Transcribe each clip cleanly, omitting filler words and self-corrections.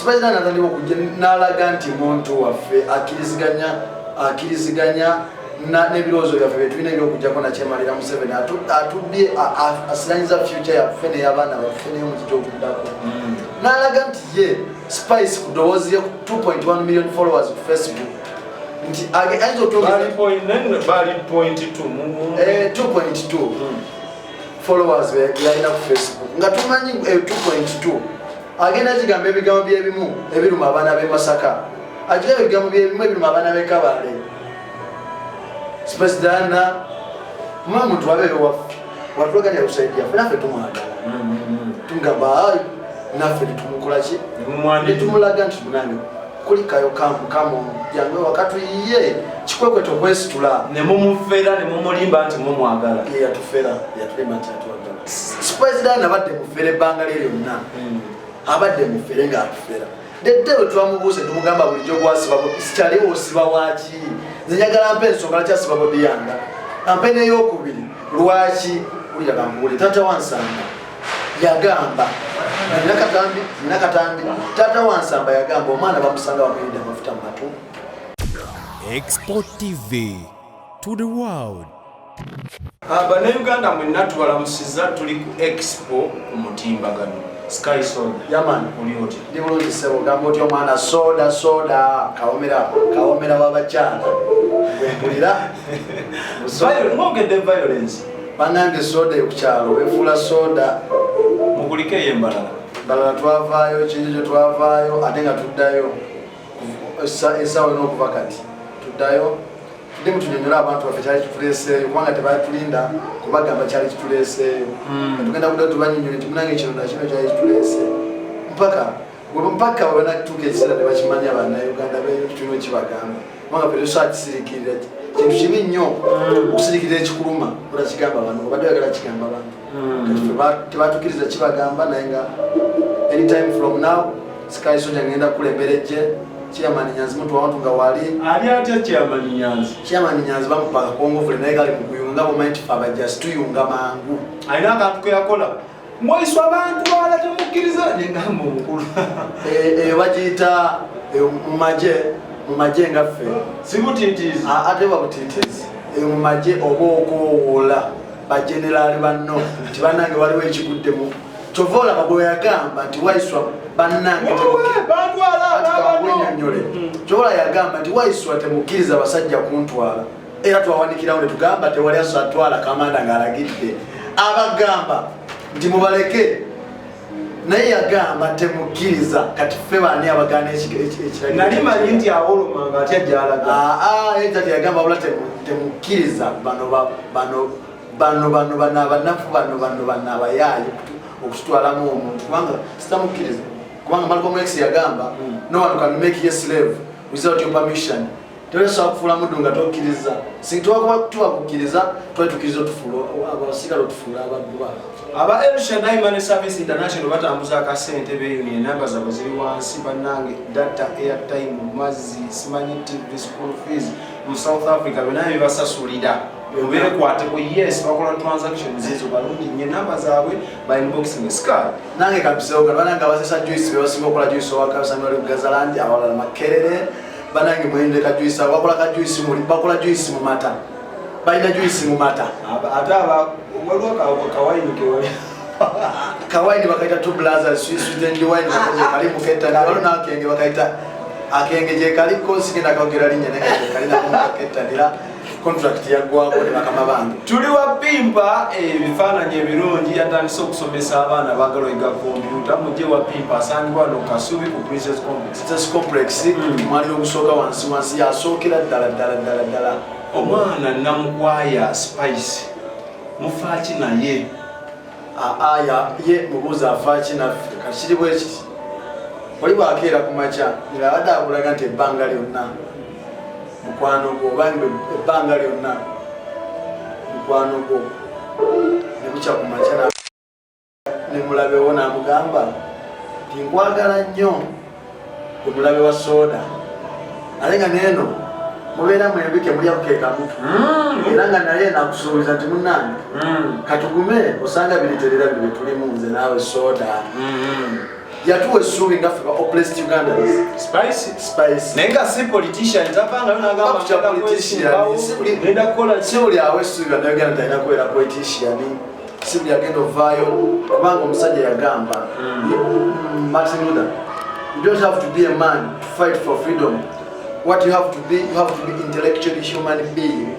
Spice natandika okujja n'alaga nti muntu waffe akiriziganya n'ebirowoozo byaffe bye tulina ebyokujjako nakyemalira Museveni atudde asiranyiza future yaffe n'ey'abaana baffe n'ey'omukiti okuddako. N'alaga nti ye Spice ku ddoboozi ye 2.1 million followers ku Facebook nti ayinza bali 2.2 followers yalina ku Facebook nga tumanyi 2.2 agenda kigamba ebigambo byebimu ebiruma abaana b'e Masaka agenda ebigambo byebimu ebiruma abaana b'e Kabale. Spice Diana muntu wabeere watulaganya lusaidia ffe naffe tumwagala tungamba naffe netumukolaki netumulaga nti munange kuli kayo kamu yange wakati ye kikwekweto okwesitula nemumufera nemumulimba nti mumwagala yatufera yatulimba nti yatwagala. Spice Diana abadde mufere ebbanga lye lyonna abadde mufere ng'atufera dedde bwe twamubuuze tumugamba bulijjo gwasiba sikyaliwo osiba waki nze njagala mpe ensonga lakyasiba bodi yanga ampe n'eyokubiri lwaki uliyagambule tata wansamba yagamba nina katambi tata wansamba yagamba omwana bamusanga bamuyidde amafuta mu matu. Export TV to the world. Bannayuganda mwenna tubalamusiza tuli ku expo ku mutimbagano Sky Soljah. Yaman ulioti ndi bulungi sebo gamba oti omwana soda kawomera w'abakyala gwempulira ng'ogedde violence bannange soda ekukyalo wefuula soda mukuliko ey'embalala balala twavaayo kinjo twavaayo ate nga tuddayo essaawa n'okuva kati tuddayo tudde mutunyonyola abantu baffe kyali kituleeseeyo kubanga tebaatulinda kubagamba kyali kituleeseeyo tugenda kudda tubanyonyola nti munange kino nakino kyali kituleese mpaka webanatuuka ekiseera tebakimanya bannayuganda betulina kibagamba kubanga ffe tusakisirikirira kintu kibi nnyo okusirikirira ekikuluma otakigamba abantu obadde oyagala kigamba abantu kati tebatukiriza kibagamba naye nga anytime from now Sky Soljah ngenda kukulembera ejje Chairman Nyanzi muntu wantu nga wali ali atya Chairman Nyanzi bamupaka kongovule naye gali mukuyunga bomanti faba just tuyunga mangu alina akantu ke yakola mwaiswa abantu bala temukkiriza nengambo omukulu bagiyita mumaje ngaffe sibutitiizi ate babutitiizi mumaje oba okoowola bajenerali banno nti bannange waliwo ekiguddemu kyova olaba bwe yagamba nti waiswa bannange nyonyole kyobola yagamba nti waiswa temukkiriza abasajja kuntwala era twawanikirawo ne tugamba tewali asatwala kamanda ng'alagidde abagamba nti mubaleke naye yagamba temukkiriza kati ffe baani abagaana nali manyi nti awolomanga atya gyalaga tati yagamba wabula temukkiriza bano abanafu bano abayaayo okutwalamu omuntu kubanga sitamukkiriza kubanga Malcolm X yagamba no one can make you a slave without your permission. Tewesobola kufuula muddu nga tokkiriza sintuwakuba tuwakukkiriza twetukiriza otufuula abasigala otufuula abaddu baabo. Aba El Shaddai Money Service International batambuza akasente beeyuni enamba zaabwe ziri wansi bannange data airtime mazzi simanyi TV school fees mu South Africa byonna bibasasulira beekwateko yes bakola transaction zizo balungi nnyo enamba zaabwe by inboxing Sky nange kabisewo nga banange abasesa juice bebasinga okukola juice owakasamali Gazalandi awalala Makerere banange mwende kajuice bakola juice mu mata balina juice mu mata ate waliwo kawaini kewali kawaini bakaita two brothers sweet and wine kali muketta waliwo nakenge bakaita akenge je kaliko sigenda kogera linnya naye kali na muketta dira contract yaggwako ne bakama bange tuli wapimpa ebifaananyi ebirungi yatandise okusomesa abaana abagala oyiga kompyuta mujje wapimpa asangibwa no Kasubi ku Princess Complex mwali ogusooka wansi yasookera ddala omwana namukwaya Spice mufaaki naye ye mubuuza afaaki naffe kati kiri bwe kiti oli bwakeera ku makya nga abadde akulaga nti ebbanga lyonna mukwano gwo obange ebbanga lyonna mukwano gwo ne bukya ku makya ne mulabewo n'amugamba nti nkwagala nnyo ku mulabe wa soda ale nga neeno mubeera mwembike mulya bukeekamu era nga naye nakusuubiza nti munnange katugume osanga biriterera biri bye tulimu nze naawe soda yatuwa essuubi nga ffe oppressed Ugandans. Spice. Nenga si politician tapanga nagamba cha politician. Si buli awe essuubi Uganda talina kubeera politician. Si buli agenda ovaayo kubanga omusajja yagamba Martin Luther, you don't have to be a man to fight for freedom. What you have to be intellectually human being.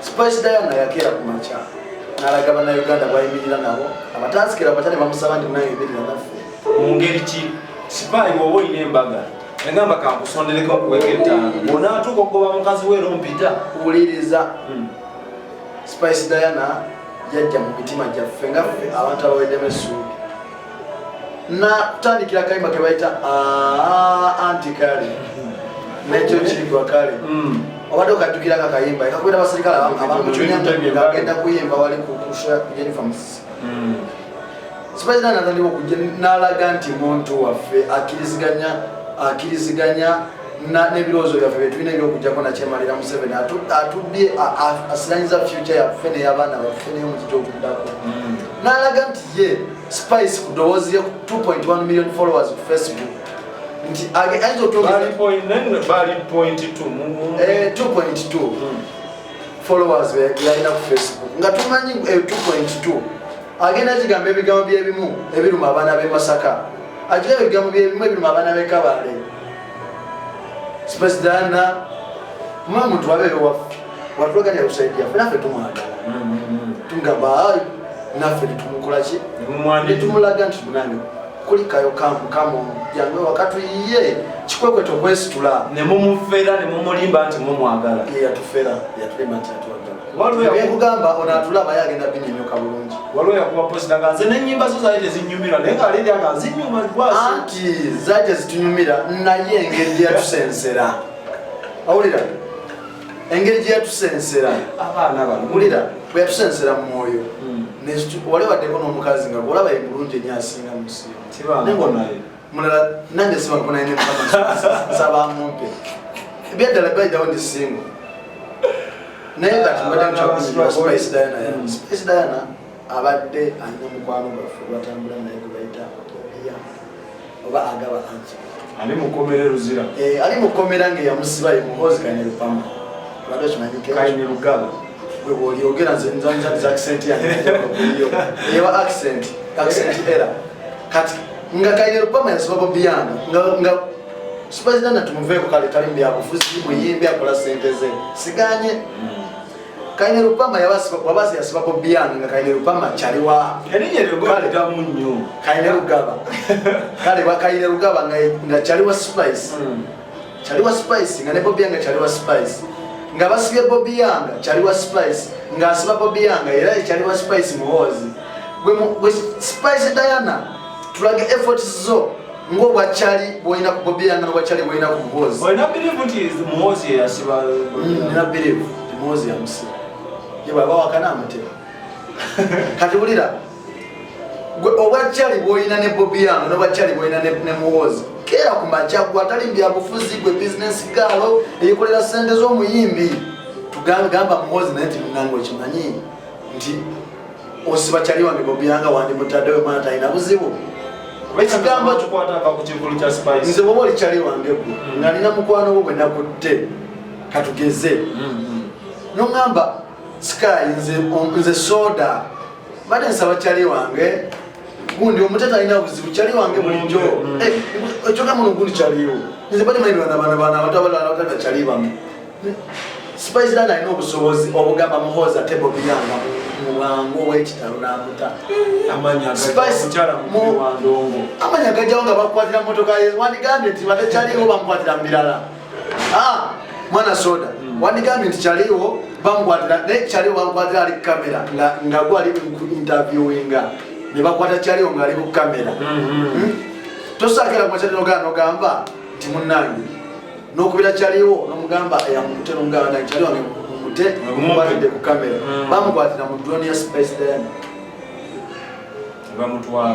Spice Diana yakera kumacha. Nalaga bana Uganda bayimirira nabo. Abataasikira batale bamusaba ndi nayo ebirira naffe. Mungeri ki sipai wowe ine embaga. Ngamba kakusondereko kuweketa. Bona atuko kuba mukazi we rompita kuwuliriza. Spice Diana yajja mu mitima gyaffe nga ffe abantu abaweddemu essuubi. Na kutandikira kayimba ke bayita antikali. Nekyo kirigwa kale. Obadde okajjukira akayimba ekakwera abasirikale abamucunya ng'agenda kuyimba wali kukusha uniforms. Spice Diana atandika okujja n'alaga nti muntu waffe akiriziganya n'ebirowoozo byaffe bye tulina ebyokujjako nakyemalira Museveni atudde asiranyiza future yaffe n'ey'abaana baffe n'ey'omukiti okuddako. N'alaga nti ye Spice ku ddoboozi ye 2.1 million followers ku Facebook. Nti ayinza bali 2.2 followers yalina ku Facebook nga tumanyi 2.2 agenda kigamba ebigambo byebimu ebiruma abaana b'e Masaka agenda ebigambo byebimu ebiruma abaana b'e Kabale. Spice Diana muntu wabeere waffe watulaganya lusaidia ffe naffe tumwagala tungamba naffe netumukolaki netumulaga nti munange kuli kayo kamo yange wakati ye kikwekweto kwesitula nemumufera nemumulimba nti mumwagala yatufera yatulema nti atwagala kugamba onatulaba yagenda binyinyoka bulungi waliwo yakuba posita nga nze n'ennyimba zo zaite zinyumira naye nga alidi aga zinyuma lwasi anti zaite zitunyumira naye engeri gyeyatusensera awulira engeri gyeyatusensera abaana bano wulira bwe yatusensera mu mwoyo wali waddeko n'omukazi nga olaba ye mulungi ennyo asinga musiyo mulala nange sibako naye nsaba mumpe ebyaddala bayidawo ndi singo naye kati mbadde Spice Diana Spice Diana abadde alina mukwano gwaffe gwatambula naye gwe bayita oba agaba anti ali mukomere ruzira ali mukomera ngeyamusiba ye muhozi Kainerugaba abadde okimanyike Kainerugaba bw'olyogera nze nzanza accent yange ewa accent era kati nga Kainerugaba yasiba Bobianga nga Spice Diana tumuveeko kale tali mbyabufuzi muyimbi akola sente ze siganye Kainerugaba wabasi yasiba Bobianga nga Kainerugaba kyaliwa Kainerugaba kale wa Kainerugaba nga kyaliwa Spice nga ne Bobianga kyaliwa Spice nga basibye Bobianga kyaliwa Spice nga asiba Bobianga era kyaliwa Spice muhozi gwe Spice Diana tulage efforts zo ngobwa kyali boyina ku Bobianga ngobwa kyali boyina ku muhozi boyina believe nti muhozi yasiba na believe muhozi yamusiba yeba bawakana amutera kati bulira gwe obwakyali boyina ne Bobianga n'obwakyali boyina ne muhozi kera ku machagwa atali mbyabufuzi gwe business galo eyikolera sente z'omuyimbi tugamba muhozi naye timunango kimanyi nti osiba kyali wange Bobianga wandi mutaddewe mwana talina buzibu ekigamba tukwataka ku kivulu kya Spice nze bwoba oli kyali wange gwe nga nina mukwano gwo gwe nakutte katugeze nongamba Sky nze soda bade nsaba kyali wange gundi omutata alina buzibu kyali wange bulijjo ekyoga muno gundi kyaliwo nze bade mayiro bana abatala kyali bamu Spice Diana alina obusobozi obugamba muhoza te Bobianga muwango ow'ekitalo n'amuta amanya gajjawo nga bakwatira motoka wandigambye nti batekyaliwo bamukwatira mirala mwana soda wandigambye nti kyaliwo bamukwatira naye kyaliwo bamukwatira ali ku kamera nga gwe ali ku interviewinga ne bakwata kyaliwo ng'ali ku kamera tosakira mwakyalinoganogamba nti munnange n'okubira kyaliwo n'omugamba yamukute n'omugamba kyaliwo mumute mukwatidde ku kamera bamukwatira mu drone ya Spice Diana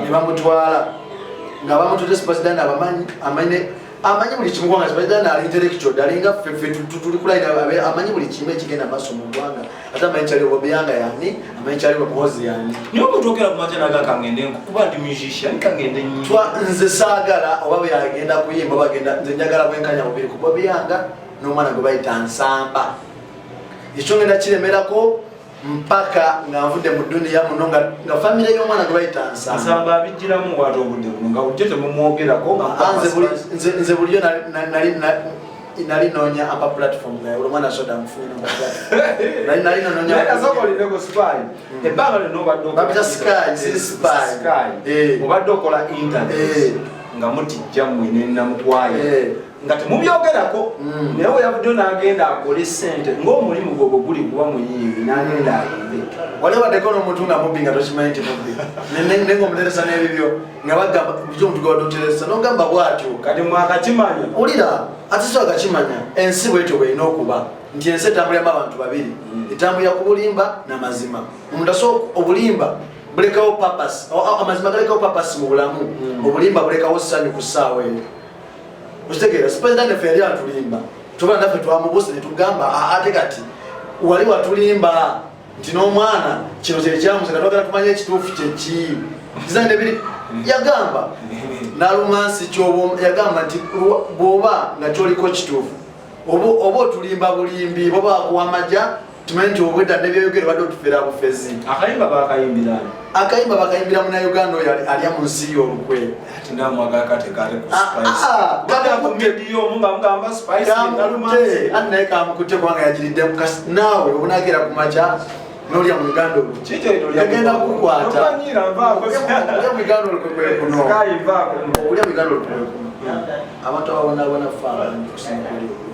ne bamutwala nga bamutute Spice Diana amanye amanyi buli kimu gwanga kibadde ali intellectual dalinga ffe tuli kulaina amanyi buli kimu ekigenda maaso mu ggwanga ate amanyi kyali Obianga yani amanyi kyali Muhoozi yani niyo mutokera ku matena gakangende kuba ndi musician kangende nyi nze saagala oba bwe agenda kuyimba bagenda nze njagala bwenkanya bubiri ku Obianga n'omwana gwe bayita Nsamba ekyo ngenda kiremerako mpaka nga nvudde mu duniya muno nga famire y'omwana gwe bayita Nsamba abijjiramu watu obudde buno nga ujje temumwogerako nze buliyo nali noonya apa platform naye olwomwana soda nfunira mu platform nali noonya nasokolireko spy ebbanga lino obadde babita sky si spy obadde okola internet nga mutijja mmwe nenamukwaye nga temubyogerako naye weyavuddeyo n'agenda akole ssente ng'omulimu gwe guli kuba muyimbi n'agenda ayimbe wali baddeko n'omuntu nga mubbi nga tokimanyi nti mubbi naye ng'omuteresa n'ebibyo nga bagamba buli omuntu gwe wadoteresa n'ogamba bw'atyo kati mwakakimanya ulira ate so akakimanya ensi bwetyo bw'erina okuba nti ensi etambuliramu abantu babiri etambulira ku bulimba n'amazima omuntu asobola obulimba bulekawo papas amazima galekawo papas mu bulamu obulimba bulekawo ssanyu ku ssaawa eyo Ssegirinya President ne feri atulimba tubana naffe twamubuse ne tugamba ate kati wali watulimba nti n'omwana kino kye kyamusa twagala tumanye ekituufu kyeki kizande biri yagamba nalumansi kyobo yagamba nti bw'oba nga kyoliko kituufu oba otulimba bulimbi boba akuwamaja tumanyi nti obwedda nebyoyogere badde otufeera bufezi akayimba bakayimbirani akayimba bakayimbira munauganda oyo alya mu nsi y'olukwe ati ndamwagakatekate ku spice baga ku medio munga mugamba spice nalumansi ati naye kamukutte kubanga yagiriddemu kasi naawe obunagera ku maca n'olya mu uganda olwo yagenda kukukwata olya mu uganda olukwe kuno olya mu uganda olukwe kuno abantu ababonabona faala kusinkulio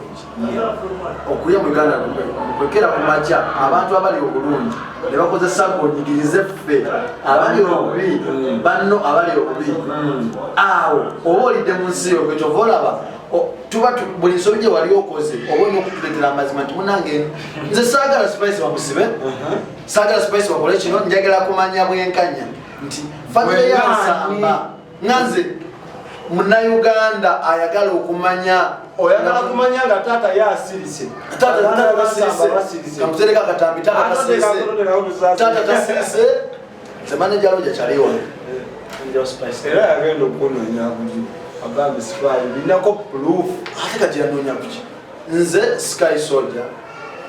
okulya mu uganda kwekera ku maca abantu abali obulungi ne bakozesa gonyigirize ffe abali obubi banno abali obubi awo oba olidde mu nsi yo kwekyova olaba tuba buli nsobi gye wali okoze oba olina okutuleetera amazima nti munange nze saagala spice bamusibe saagala spice bakole kino njagala kumanya bwenkanya nti famire ya Nsamba nganze munauganda ayagala okumanya oyagala kumanya nga taata yasirise taata basirise kamutereka akatambi taata tasirise zemanager loja chaliwa ndio spice era yagenda okunonya kuji agambe spy binako proof ate kati yanonya kuki nze Sky Soljah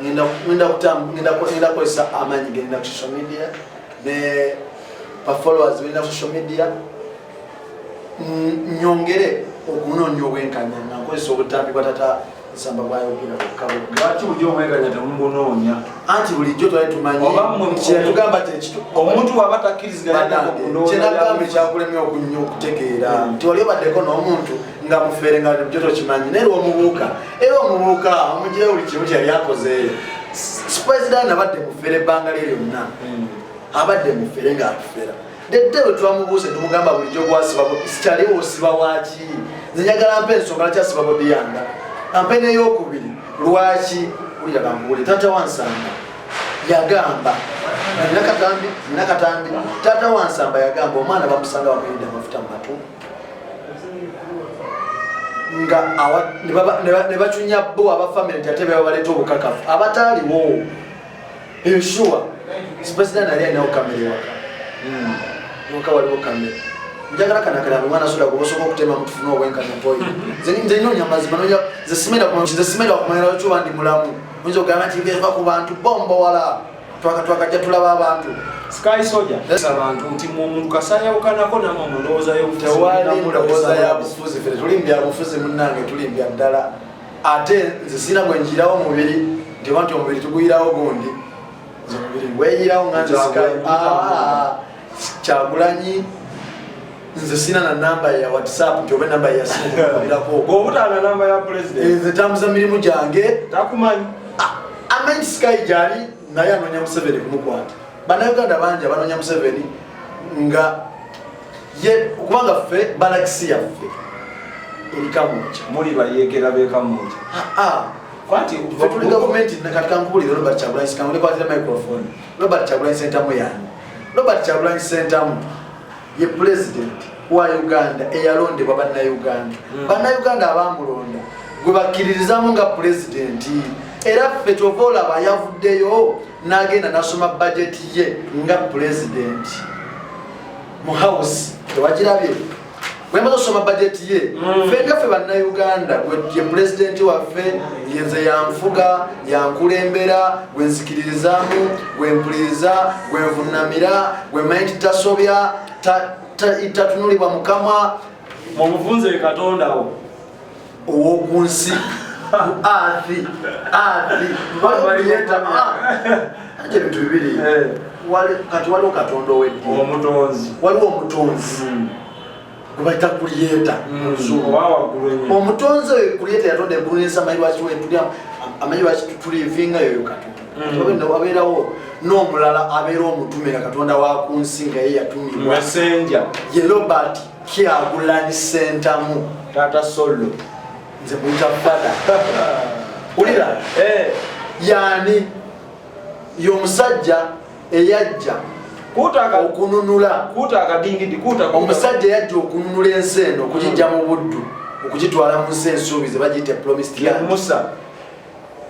ngenda kwesa amanyi genda ku social media ne pa followers bina ku social media nyongere okunonya obwenkanya nakozesa obutambi bwa tata Nsamba bwayogera okukabo lwaki ujja omweganya temumunoonya anti bulijjo twali tumanyi kyetugamba tekitu omuntu waba takkiriziganya kyenagamba ekyakulemya okutegeera nti wali obaddeko n'omuntu nga mufeere nga bujjo tokimanyi naye omubuuka era omubuuka omugire buli kimu kyeyali akoze President abadde mufeere ebbanga lye lyonna abadde mufeere ng'atufeera dedde bwe twamubuuse tumugamba bulijjo gwasiba sikyaliwo osiba waaki nze njagala mpe ensonga lakyasiba Obianga ampe n'eyokubiri lwaki ulira bambule tata wa Nsamba yagamba nakatambi tata wa Nsamba yagamba omwana bamusanga bamuyinda amafuta mu matu nga ne bacunya bo abafamily nti ate baleeta obukakafu abataaliwo ensure President ali alinawo kamere waka waliwo kamere njagala kanakala mwana soda kubosoka okutema mutufuna obwenkanya mpoyi nze nnonya mazima ze simera okumanyira kyo bandi mulamu oyinza okugamba nti ngeva ku bantu bombo wala twakajja tulaba abantu Sky Soljah abantu nti omuntu kasayawukanako namwe mulowooza y'obufuzi ffe tulimbya bufuzi munnange tulimbya ddala ate nze sina bwe njirawo omubiri nti oba nti omubiri tuguyirawo gundi nze omubiri gweyirawo nga nze Kyagulanyi nze sina na namba ya WhatsApp nti oba namba ya simu kubirako bw'obutaana namba ya president nze tambuza mirimu gyange takumanyi amanyi Sky gyali naye anoonya Museveni kumukwata bannayuganda bangi abanoonya Museveni nga ye kubanga ffe balakisi yaffe erikamuca muli bayeekera beekamuca kwati tuli gavumenti kati kankubulire Robert Kyagulanyi kangulekwatira microphone Robert Kyagulanyi sentamu yani Robert Kyagulanyi sentamu ye president wa Uganda eyalondebwa bannayuganda bannayuganda abamulonda gwe bakkiririzamu nga pulezidenti era ffe kyova olaba yavuddeyo n'agenda nasoma bajeti ye nga pulezidenti mu house tewagirabye bwe maze osoma bajeti ye ffe nga ffe bannayuganda ye pulezidenti waffe yenze yanfuga yankulembera gwe nzikiririzaamu gwe mpuliriza gwe nvunamira gwe manyi titasobya tatunulibwa mukama mu buvunze katondawo owokunsi athi anje bintu bibiri kati waliwo katonda ow'eddiini waliwo omutonzi gwe bayita kuliyeta omutonzi oyo kuliyeta yatonda eggulu n'ensi amanyi lwaki tulivinga yoyo katonda abeerawo n'omulala abeera omutume nga katonda wakunsi nga ye yatumibwa ye Robert Kyagulanyi Ssentamu tata Solo nze muyita fada ulira yani y'omusajja eyajja okununula omusajja yajja okununula ensi eno okugijja mu buddu okugitwala mu nsi ensuubize bagiyita promised land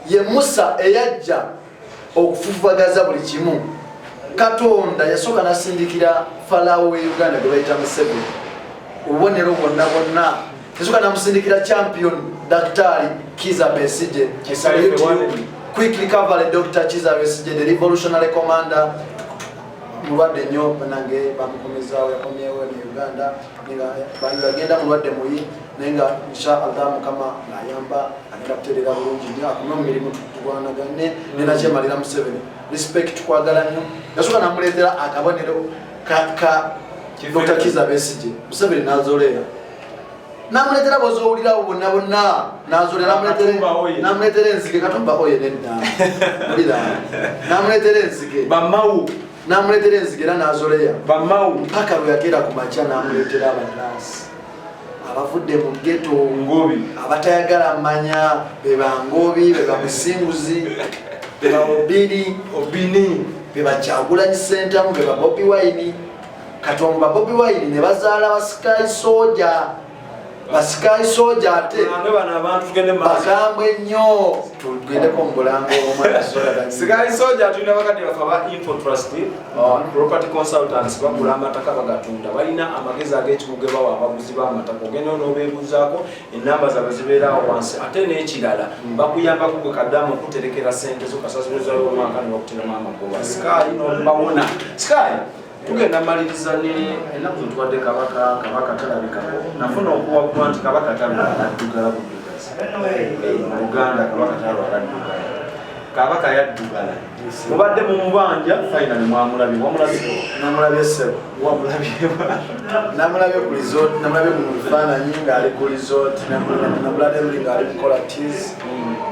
ye Musa eyajja okufufagaza buli kimu katonda yasooka nasindikira falawo we Uganda gwe bayita Museveni obubonero bwonna bwonna yasooka namusindikira champion Dr. Kizza Besigye quick recovery Dr. Kizza Besigye the revolutionary commander mulwadde nnyo nange bamukomezaawo yakomyewo ne Uganda bagenda mulwadde muyi naye nga inshallah mukama ng'ayamba agenda kutereera bulungi nnyo akomye mu mirimu tulwanagane nenakyemalira Museveni respect twagala nnyo yasooka namuleetera akabonero ka Dr. Kizza Besigye Museveni n'azoleera namuleetera bw'ozoowulirawo bonna bonna n'azoleera namuleetera enzige katumba oye nedda mulira namuleetera enzige bamawu namuleetera enzige era n'azoleya bamawu mpaka lwe yakeera ku makya namuleetera abanaasi abavudde mu ghetto ngobi abatayagala mmanya be bangobi be bamusinguzi be ba obini be ba Kyagulanyi Ssentamu be ba Bobi Wine kati omu ba Bobi Wine ne bazaala basikayi soja ate bakambwe nnyo tugendeko mu bulango omwana sikayi soja tulina bakadde bafa ba info trust property consultants bagula amataka bagatunda balina amagezi ag'ekikuge bawa abaguzi b'amataka ogenda n'obeebuuzaako ennamba zaabwe zibeerawo wansi ate n'ekirala bakuyambako gwe kaddamu okuterekera ssente zo kasasuluzayo omwaka ne bakuteramu amagoba sikayi n'obawona sikayi tugenda maliriza ennaku zetwadde kabaka talabikako nafuna okuwagula nti kabaka taladdugala buddugazi mu Uganda kabaka talwaladdugala kabaka yaddugala mubadde mu mubanja finally namulabye ssebo namulabye ku resort namulabye mu bifaananyi ng'ali ku resort namulabye luli ng'ali kukola teas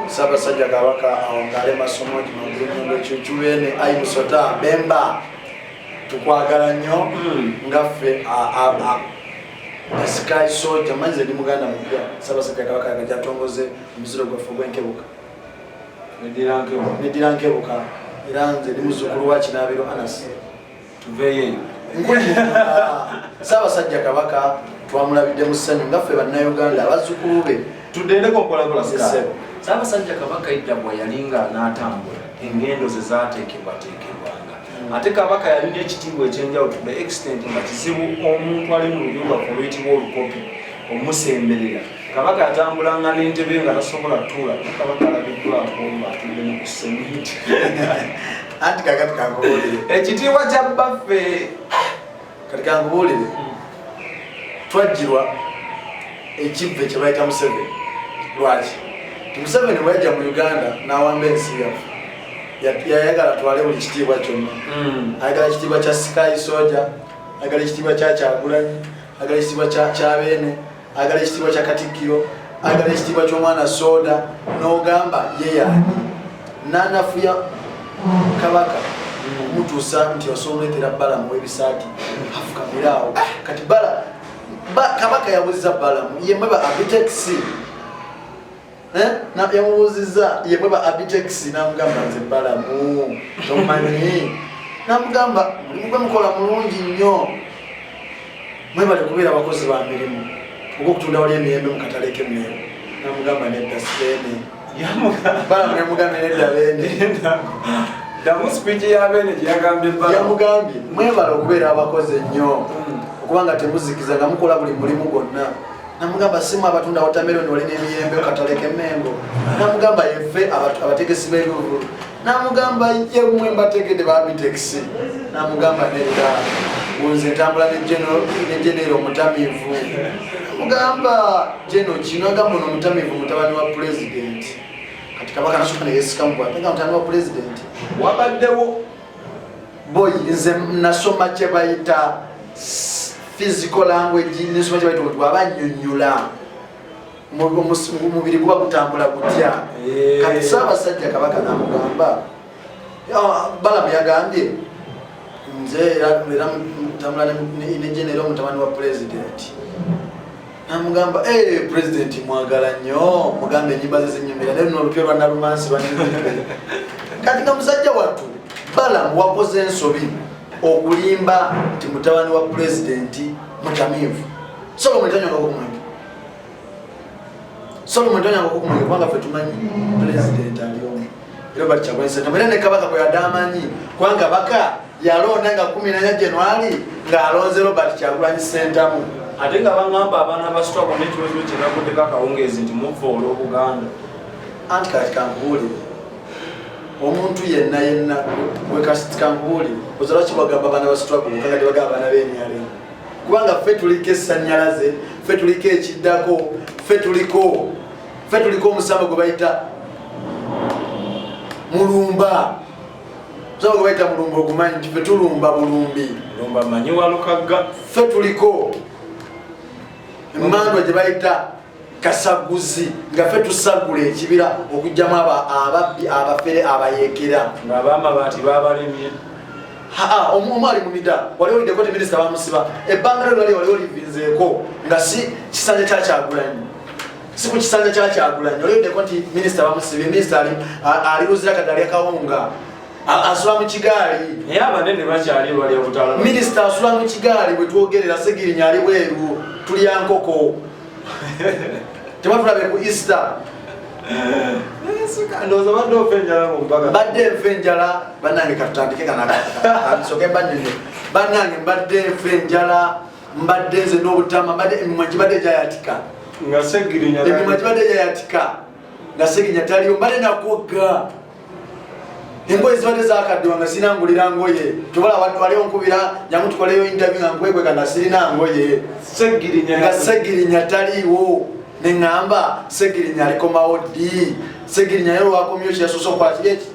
Ssaabasajja kabaka awo ng'ali masomo kimagulunyondo ekyukyubeene ayimusota bemba tukwagala nnyo nga ffe sikayi soja manyize ndi muganda mupya Ssaabasajja kabaka yatongoze omuziro gwaffe ogw'enkebuka neddira nkebuka era nze ndi muzzukulu wa Kinaabiro Anas tuveeyo Ssaabasajja kabaka twamulabidde mu ssanyu nga ffe bannayuganda abazzukulu be tudendeko mpolampola Ssaabasajja kabaka edda bwe yalinga n'atambula engendo ze zaateekebwateekebwanga ate kabaka yalina ekitiibwa ekyenjawulo to the extent nga kizibu omuntu ali mu lulyo lwaffe oluyitibwa olukopi omusemberera kabaka yatambulanga n'entebe nga tasobola tuula kabaka alabiddwako atudde mu kusemiti anti kakati kankubuulire ekitiibwa kya baffe kati kankubuulire twajjirwa ekivve kye bayita Museveni lwaki Museveni bweyajja mu Uganda n'awamba ensi yaffe yayagala twale buli kitiibwa kyonna ayagala ekitiibwa kya sikayi soja ayagala ekitiibwa kya Kyagulanyi ayagala ekitiibwa kya Beene ayagala ekitiibwa kya Katikkiro ayagala ekitiibwa ky'omwana soda n'ogamba yeyaani n'anafuya kabaka mutuusa nti osobola oleetera Balamu w'ebisaati afukamirawo kati kabaka yabuuziza Balamu yemweba abiteksi yamubuuziza yemweba abiteksi n'amugamba nze Balamu tomanyi n'amugamba mulimu gwe mukola mulungi nnyo mwebale kubeera abakozi ba mirimu ogwokutunda wali emiyembe mukataleke mmere namugamba nedda sibene bala mwemugambe nedda bene damu speech yabene gyagambye yamugambye mwebale okubeera abakozi ennyo okubanga temuzikiza nga mukola buli mulimu gwonna namugamba simu abatunda watermelon wali n'emiyembe kataleke mengo namugamba yeffe abategesi b'ebivuvu namugamba yemwe mbategedde babiteksi namugamba nedda bunze ntambula ne genero mutamivu namugamba geno kino agamba ono mutamivu mutabani wa president kati kabaka nasooka ne yeesikamubwa atenga mutabani wa president wabaddewo boy nze nasoma kye bayita physical language nisoma kye bayita omuntu bw'aba annyonnyola omubiri guba gutambula gutya kati Ssaabasajja Kabaka namugamba Balamu yagambye nze era ntambula ne genero mutabani wa president namugamba president mwagala nnyo mugambe ennyimba ze zinnyumira naye luno olupya lwa nalumansi lwannyumira kati nga musajja wattu Balamu wakoze ensobi okulimba nti mutabani wa president mutamivu Solomon tanyongako kumwenge kubanga ffe tumanyi president aliomu Robert Kyagulanyi Ssentamu era ne Kabaka bwe yaddamanyi kubanga baka yalonda nga 14 January ng'alonze Robert Kyagulanyi Ssentamu ate nga baŋŋamba abaana basitwako n'ekibazo kyenakuddeko akawungeezi nti mufa olw'Obuganda anti kati kankubuulire omuntu yenna kankubuulire ozala kibagamba abaana basitwako mukanga tebagamba abaana b'emyalemu kubanga ffe tuliko essannyalaze ffe tuliko ekiddako ffe tuliko omusambo gwe bayita mulumba omusambo gwe bayita mulumba ogumanyi nti ffe tulumba bulumbi lumba manyi walukagga ffe tuliko emmandwa gye bayita kasaguzi nga ffe tusagula ekibira okugyamu ababbi abafere abayeekera ng'abamabaati babalemye omu ali mu mida wali oliddeko ti minisita bamusiba ebbanga lyo wali olivinzeeko nga si kisanja kya Kyagulanyi si ku kisanja kya Kyagulanyi wali oliddeko nti minisita bamusibye minisita ali luzira kadali akawunga asula mu kigaali naye abanene bakyali bali obutala minisita asula mu kigaali bwe twogerera Ssegirinya ali bweru tulya nkoko tebatulabe ku Easter ndowooza badde ofa enjala mubaga badde nfe enjala bannange katutandike kanasoke mbanyonyo bannange mbadde nfe enjala mbadde nze n'obutama mbadde emimwa gibadde gyayatika nga Ssegirinya emimwa gibadde gyayatika nga Ssegirinya taliyo mbadde nakwogga engoye zibadde zakaddiwa nga sirina ngulira ngoye tubala waliwo nkubira jangu tukoleyo interview nga nkwegweka nga sirina ngoye nga Ssegirinya taliiwo neŋŋamba Ssegirinya alikomawo ddi Ssegirinya yero wakomyo kyeyasoose okukwatira eki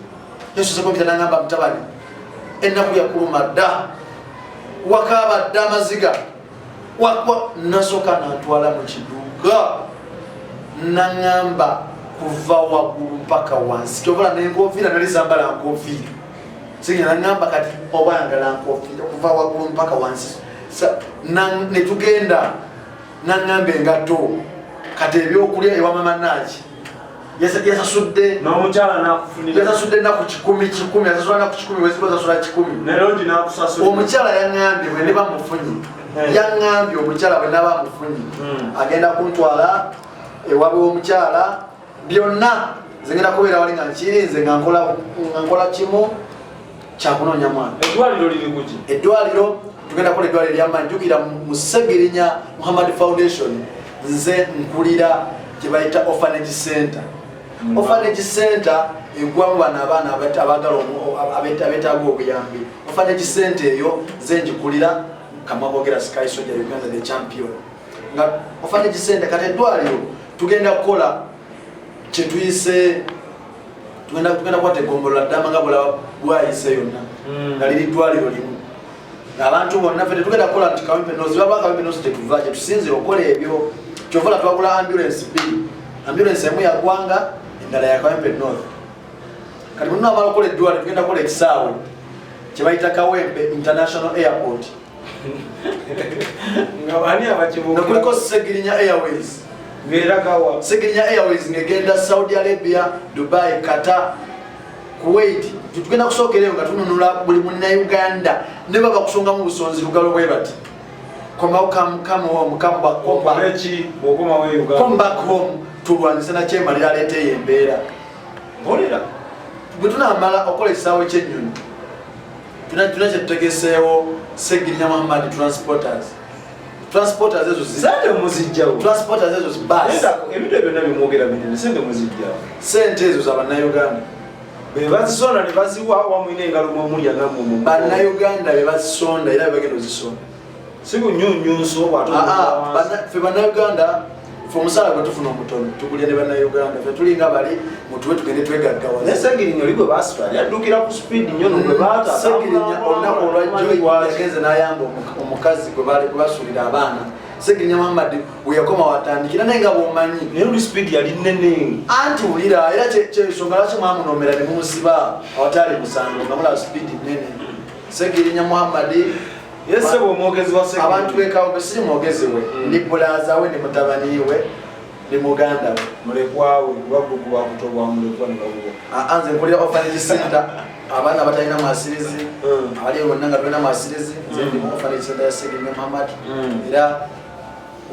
yasoose kompita naŋŋamba mutabani ennaku yakuluma dda wakaaba dda amaziga nasooka nantwala mu kiduuga naŋŋamba kuva waggulu mpaka wansi kyovala n'enkofiira nali zambala nkofiira Ssegirinya naŋŋamba kati oba yagala nkofiira kuva waggulu mpaka wansi netugenda naŋŋamba engatto kati ebyokulya ewa mama Naaki yasasudde n'omukyala n'akufunira yasasudde ennaku 10 yasasula ennaku 10 wezikuba zasula 10 nerodi n'akusasula omukyala yaŋŋambye bwe ne bamufunyi yaŋŋambye omukyala bwe naba amufunyi agenda kuntwala ewabe w'omukyala byonna nze ngenda kubeera wali nga nkirinze nga nkola kimu kyakunoonya mwana eddwaliro liri kuki eddwaliro tugenda kukola eddwaliro ery'amaanyi jjukira mu Ssegirinya Mohammed Foundation nze nkulira kye bayita orphanage center orphanage center egwamu bano abaana abagala abeetaaga obuyambi orphanage center eyo nze ngikulira Kamagogera Sky Soljah Uganda the champion nga orphanage center kati eddwaliro tugenda kukola kyetuyise tugenda kukwata egombolola ddama nga bwayise yonna nga liri ddwaliro limu abantu bonna ffe tetugenda kukola nti Kawempe North baba Kawempe North tetuva kye tusinzira okukola ebyo kyovala twagula ambulance bbiri ambulance emu yaggwanga endala ya Kawempe North kati muno amala okukola eddwaliro tugenda kukola ekisaawe kye bayita Kawempe International Airport nga bani abakibuga nga kuliko Ssegirinya Airways ng'eragawa Ssegirinya Airways ng'egenda Saudi Arabia, Dubai, Qatar, Kuwait tugenda kusookereyo nga tununula buli munnauganda ne baba kusongamu busonzi lugalo bwe bati come home come back home tulwanise na kyema lyaleeta embeera bwe tunamala okola ekisaawe ky'ennyonyi tuna kyetutegeseewo Ssegirinya Mohammed transporters ezo sente muzijjawo transporters ezo zibasi ebintu byonna bimwogera binene sente muzijjawo sente ezo z'abannayuganda bebazisonda ne baziwa wamwine engalo mwomulya nammwe bannayuganda bebazisonda era bebagenda ozisonda si kunyunyunso ffe bannayuganda ffe omusala gwe tufuna omutono tugulya ne bannayuganda ffe tulinga bali mutuwe tugende twegaggawaza naye Ssegirinya oli gwe baasitwala yaddukira ku speed nnyo nogwe baata Ssegirinya olunaku olwajjo yagenze n'ayamba omukazi gwe basuulira abaana Ssegirinya Mohammed bwe yakoma watandikira naye nga bw'omanyi naye oli speed yali nnene anti wulira era kyensonga lwaki mwamunomera ne mumusiba awatali musango nga mulaba speed nnene Ssegirinya Mohammed yese bw'omwogezi wa Ssegirinya abantu b'ekawempe siri mwogezi we ndi bulaza we ndi mutabani we ndi muganda we mulekwawe bagugu wakutobwa mulekwa ne babuwa anze nkulira orphanage center abaana batalina mwasirizi abali bonna nga tulina mwasirizi nze ndi mu orphanage center ya Ssegirinya Mohammed era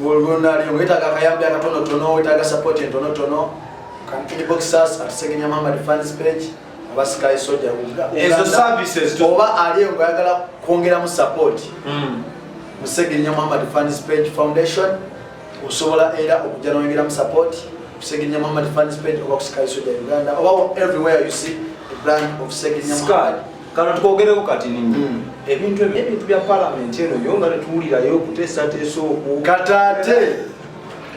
olwonali wetaaga akayambi akatonotono wetaaga support entonotono inboxers at Ssegirinya Mohammed fans page oba Sky Soljah ezo services oba aliyo ngayagala kwongeramu support mu Ssegirinya Mohammed fans page foundation osobola era okujja n'oyongeramu support ku Ssegirinya Mohammed fans page oba ku Sky Soljah Uganda oba everywhere you see the brand of Ssegirinya Mohammed. Kano tukogereko kati nini ebintu bya parliament eno yonga netuwulirayo okuteesateesa oku kataate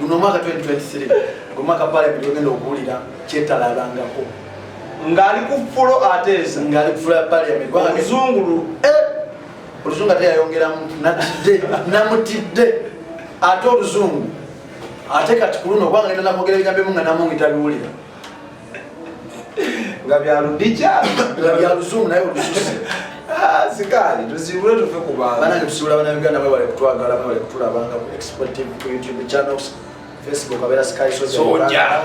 guno mwaka 2023 gumwaka parliament yogenda okuwulira kyetalabangako ngali ku fulo ateesa ngali ku fulo ya parliament oluzungulu oluzungu ate yayongeramu namutidde ate oluzungu ate kati ku luno kubanga ngenda nakwogera ebigambo ebimu nga namungi tabiwulira nga byaludikya nga byaluzungu naye olususi sikali tusibule tufe ku bantu banange tusibula bannayuganda bwebale kutwagala bwebale kutulabanga ku Export TV ku YouTube channels Facebook abera Sky Soljah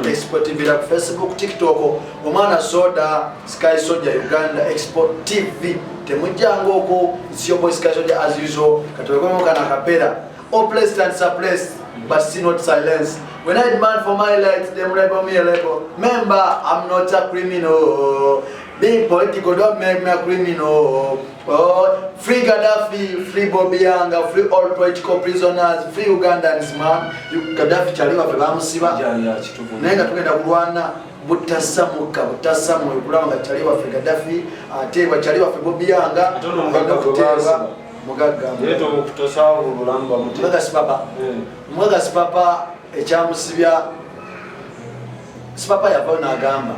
Export TV ku Facebook TikTok omwana soda Sky Soljah Uganda Export TV temujjango oko sio boy Sky Soljah as usual katwekoma kana kapera all placed and suppressed but still not silenced. When I demand for my rights, them label me a label. Remember, I'm not a criminal. Being political don't make me a criminal. Oh, free Gaddafi, free Bobianga, free all political prisoners, free Ugandans, man. Gaddafi chaliwa fe bamusiba. Nenga tugenda kulwana butasamuka butasamu kulanga chaliwa fe Gaddafi, atebwa chaliwa fe Bobianga, mugaga yeto okutosawo olulamba muti mugaga sipapa ekyamusibya sipapa yavayo n'agamba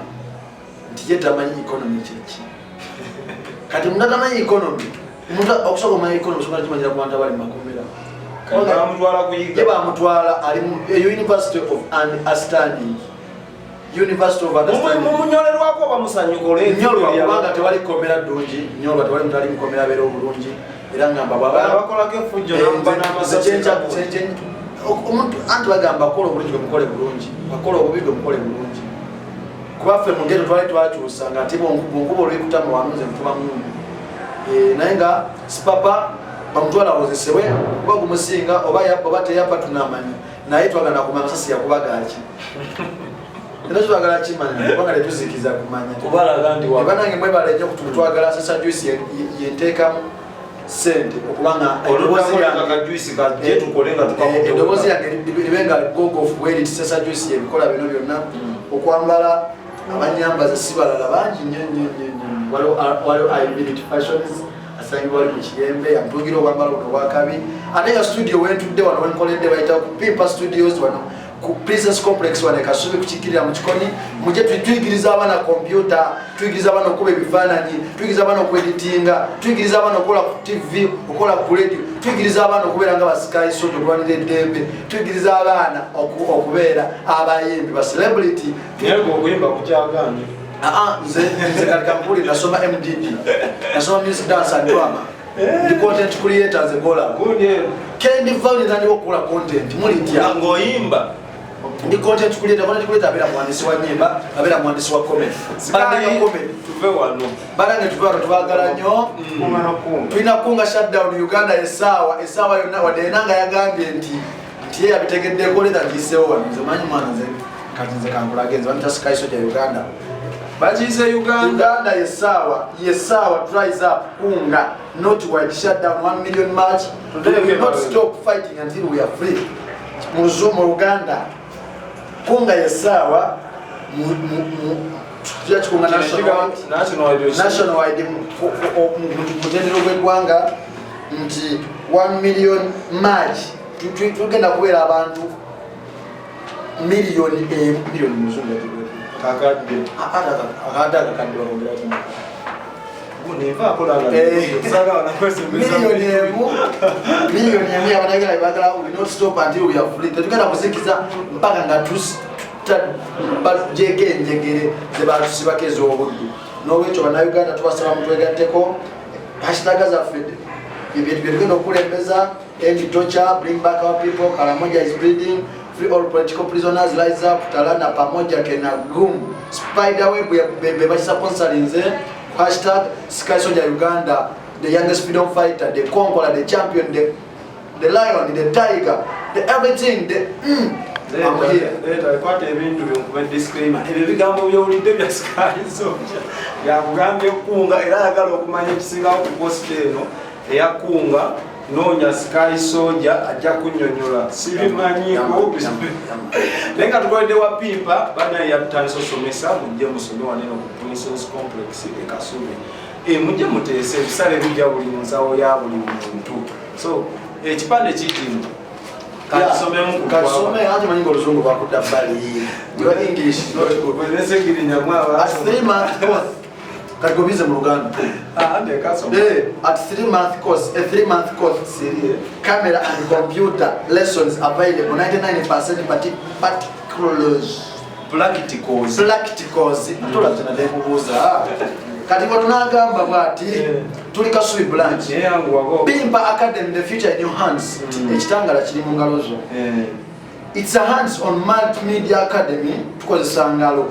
nti ye tamanyi economy kyeki kati omuntu atamanyi economy omuntu okusobola okumanya economy sobola kimanyira ku bantu abali mumakomera ye bamutwala ali mu University of Understanding University of Understanding mumunyolerwako bamusanyukole nyolwa kubanga tewali komera ddungi nyolwa tewali mutali mukomera beera obulungi era ngamba bakolako efujjo omuntu anti bagamba kola obulungi bwe mukole bulungi bakola obubi bwe mukole bulungi kuba ffe mu geto twali twakyusa nga ate bunkuba olwekutamu wanuze mutuba mungu naye nga sipapa bamutwala awozesebwe kuba gumusinga oba teyapa tunamanya naye twagana kumanya masasi yakubagaki era twagala kimanya kubanga tetuzikiza kumanya banange mwebaleja kututwagala sasa juice yenteekamu sente okubanga edobozi yange libenga gogo of wealth sasa juice yebikola bino byonna okwambala abanyambaza si balala bangi waliwo ability fashions asangibwa wali mu kiyembe amtugira okwambala buno bwakabi ate nga studio wentudde wano wenkoledde bayita ku Pimpa Studios wano ku Princess Complex wane Kasubi kuchikirira mu Kikoni muje tuyigiriza abana computer tuyigiriza abana okuba ebifaananyi tuyigiriza abana okweditinga tuyigiriza abana okola ku TV okola ku radio tuyigiriza abana okubeera nga ba Sky Soljah okulwanira eddembe tuyigiriza abaana okubeera abayimbi ba celebrity yego okuyimba kukyaganye nze kalikampuli nasoma MDD nasoma music dance and drama the content creators egola good kendi value nani okukola content mulitya ngoyimba Ndi content creator abera mwandishi wa nyimba, abera mwandishi wa comedy. Sky comedy tuve wano. Barange tuvaro tubagala nnyo. Tulina kunga shutdown Uganda esawa yonna wadenanga yagambye nti yeye abitegeddeko leta ndisewo wano. Nzemanyi mwana nze kati nze kankulagenze wanta Sky Soljah Uganda. Bachize Uganda yesawa tries up kunga not wide shutdown 1 million march. We will not stop fighting until we are free. Muzumo Uganda kunga yesawa tujachikunga national wide mutendero gw'eggwanga nti 1 million march tugenda kubeera abantu miliyoni muzungu kakadde akadde bakogerako miliyoni emu abanagala bagala we not stop until we are free. Tetugenda kuzikiza mpaka nga bajeko enjegere zebatusibako ez'obuddu. N'olwekyo bannayuganda tubasaba mutwegatteko hashtag zaffe byetugenda okulembeza end torture, bring back our people, Karamoja is bleeding, free all political prisoners, rise up, talana pamoja kenagum, spiderweb bebasponsorinze hashtag Sky Soljah Uganda, the youngest freedom fighter, the conqueror, the champion, the lion, the tiger, the everything, I'm here. Kwate ebintu byo disclaimer ebyo bigambo by'olidde bya Sky Soljah yakugambye kunga era ayagala okumanya ekisingawo ku post eno eyakunga noonya Sky Soljah ajja kunnyonnyola sibimanyiko lenga tukoledde wa pimpa banaye yatandise osomesa mujje musome waneno ku Princess Complex e Kasubi mujje muteese ebisale bijja buli mu nsawo ya buli muntu so ekipande kitimu kasome anje manyingo oluzungu bakudda bbali your English Ssegirinya Mohammed at 3 month course kagobize mu Luganda at 3 month course a 3 month course camera and computer lessons available 99% particulars practicals tulazina ndekubuuza kati tunagamba bwati tuli Kasubi branch Pimpa Academy, the future in your hands. Ekitangala kiri mu ngalo zo. It's a hands on multimedia academy tukozesa ngalo.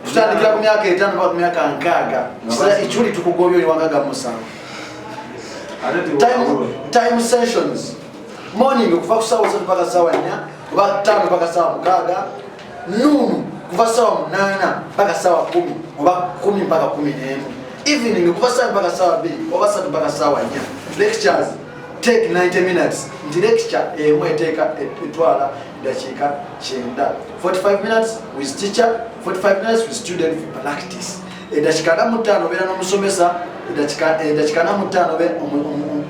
Tutandikira ku myaka 5 mpaka ku myaka 6. Sasa ichuli tukugobyo ni wangaga musanvu. Time sessions. Morning kuva ku sawa 3 mpaka sawa 4, kuva 5 mpaka sawa 6. Noon kuva sawa 8 mpaka sawa 10, kuva 10 mpaka 11. Evening kuva sawa mpaka sawa 2, kuva 3 mpaka sawa 4. Lectures take 90 minutes. The lecture emwe eteka etwala dakika 9. 45 minutes with teacher, 45 minutes with student for practice. Dakika 5 bera n'omusomesa, dakika 5 be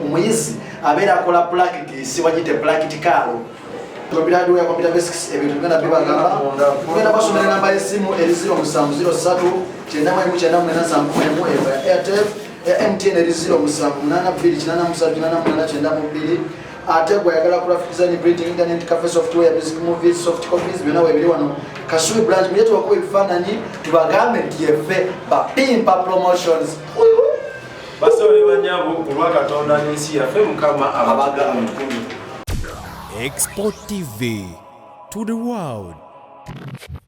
omuyizi abera akola practice wajite practical. Tubiradu ya computer basics ebintu bigenda bibagamba. Tugenda basomera namba y'essimu eri 0703 989 Airtel MTN eri 0782888992 ate gwayagala graphic design, printing, internet cafe, software, music, movies, soft copies byonna webiri wano Kasubi branch muje tubakuba ebifaananyi tubagambe nti yeffe ba Pimpa promotions basole banyabo kulwa Katonda n'ensi yaffe Mukama abagambe. Export TV to the world.